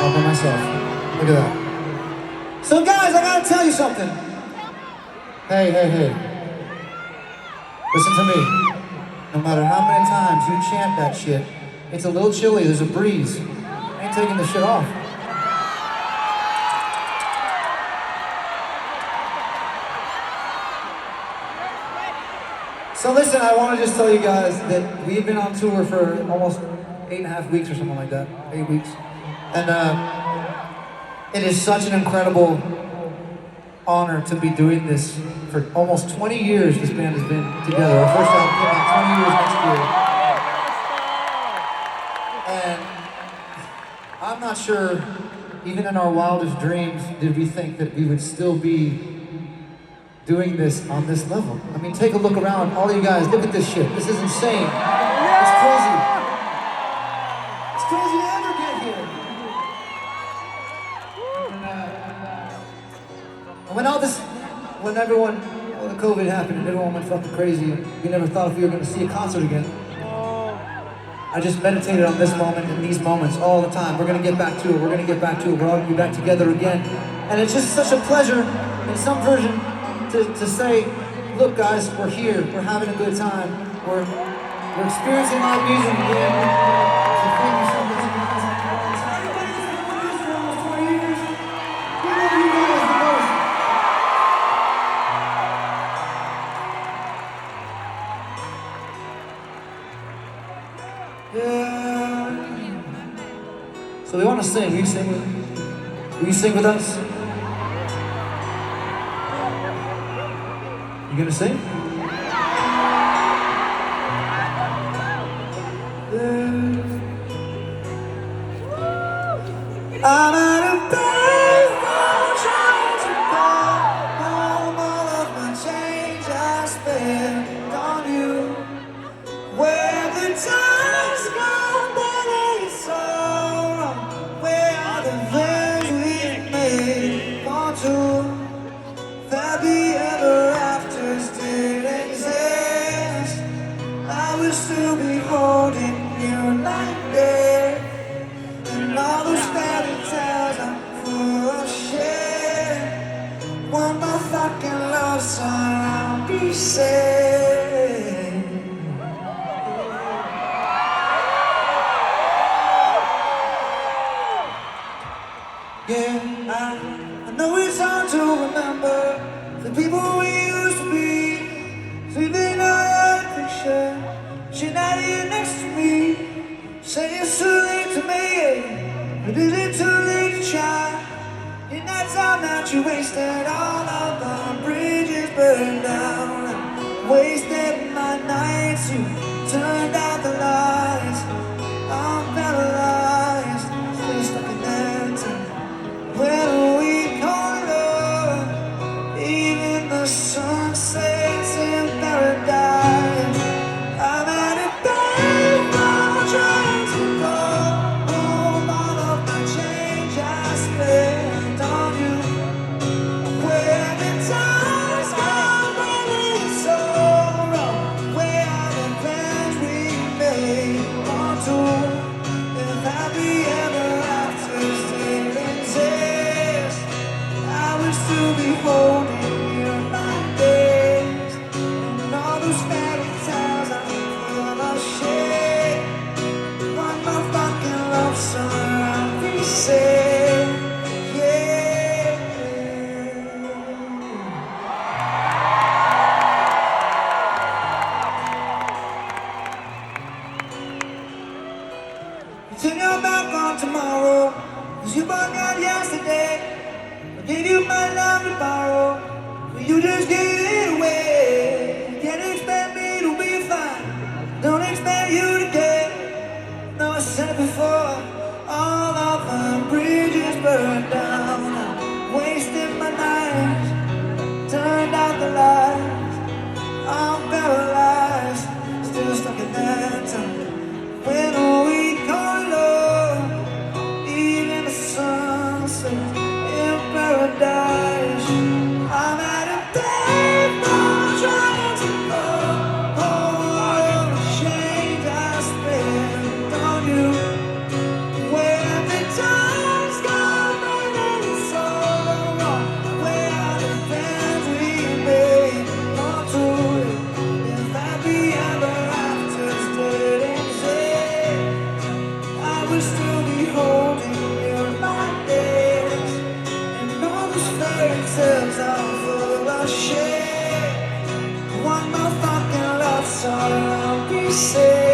all by myself. Look at that. So guys, I gotta tell you something. Hey, hey, hey. Listen to me. No matter how many times you chant that shit, it's a little chilly, there's a breeze. I ain't taking the shit off. So listen, I want to just tell you guys that we've been on tour for almost 8.5 weeks or something like that, 8 weeks. And it is such an incredible honor to be doing this for almost 20 years. This band has been together. Our first album came out 20 years next year. And I'm not sure, even in our wildest dreams, did we think that we would still be doing this on this level. I mean, take a look around, all of you guys, look at this shit. This is insane. It's crazy. It's crazy to ever get here. And when everyone, the COVID happened and everyone went fucking crazy, and we never thought if we were gonna see a concert again. I just meditated on this moment and these moments all the time. We're gonna get back to it, we're gonna get back to it, we're all gonna be back together again. And it's just such a pleasure, in some version, to say, look guys, we're here, we're having a good time, we're experiencing live music again. So thank you so much, guys. Everybody's been doing this for almost 20 years. We love you guys the most. Yeah. So we want to sing. Will you sing with us? You gonna sing? I'm at a payphone trying to call home all of my change I spent on you. Where the time's gone, that ain't so wrong. Where are the friends we made? Want to happy ever afters did exist. I will still be holding you like this. And all those fairy tales are full of shit. One more fucking love song, I'll be safe. Yeah, I know it's hard to remember the people we used to be. Sleeping on your picture, she not here next to me. Say it's too late to me, but is it too late to try? In that time that you wasted, all of the bridges burned down. Wasted my nights, you turned out the lights. I'm paralyzed, still stuck in that time. Where do we call love? Even the sun sets in paradise. I'm at a payphone trying to call home all of the change I spent on you. Where the time's gone, when it's so wrong. Where are the plans we made? Want to if happy ever after still exist. I will still be holding you like this. And all those fairy tales are full of shit. One more fucking love song, I'll be safe. Yeah. You turn your back on tomorrow, 'cause you forgot yesterday. I gave you my love to borrow, but you just gave it away. Can't expect me to be fine, don't expect you to care. No, I said before, all of the bridges burned down. I wasted my nights, turned out the lights. I'm paralyzed, still stuck in that time. When we call love, even the sunset in paradise. I'm at a payphone trying to call all the change I spent on you. Where the time's say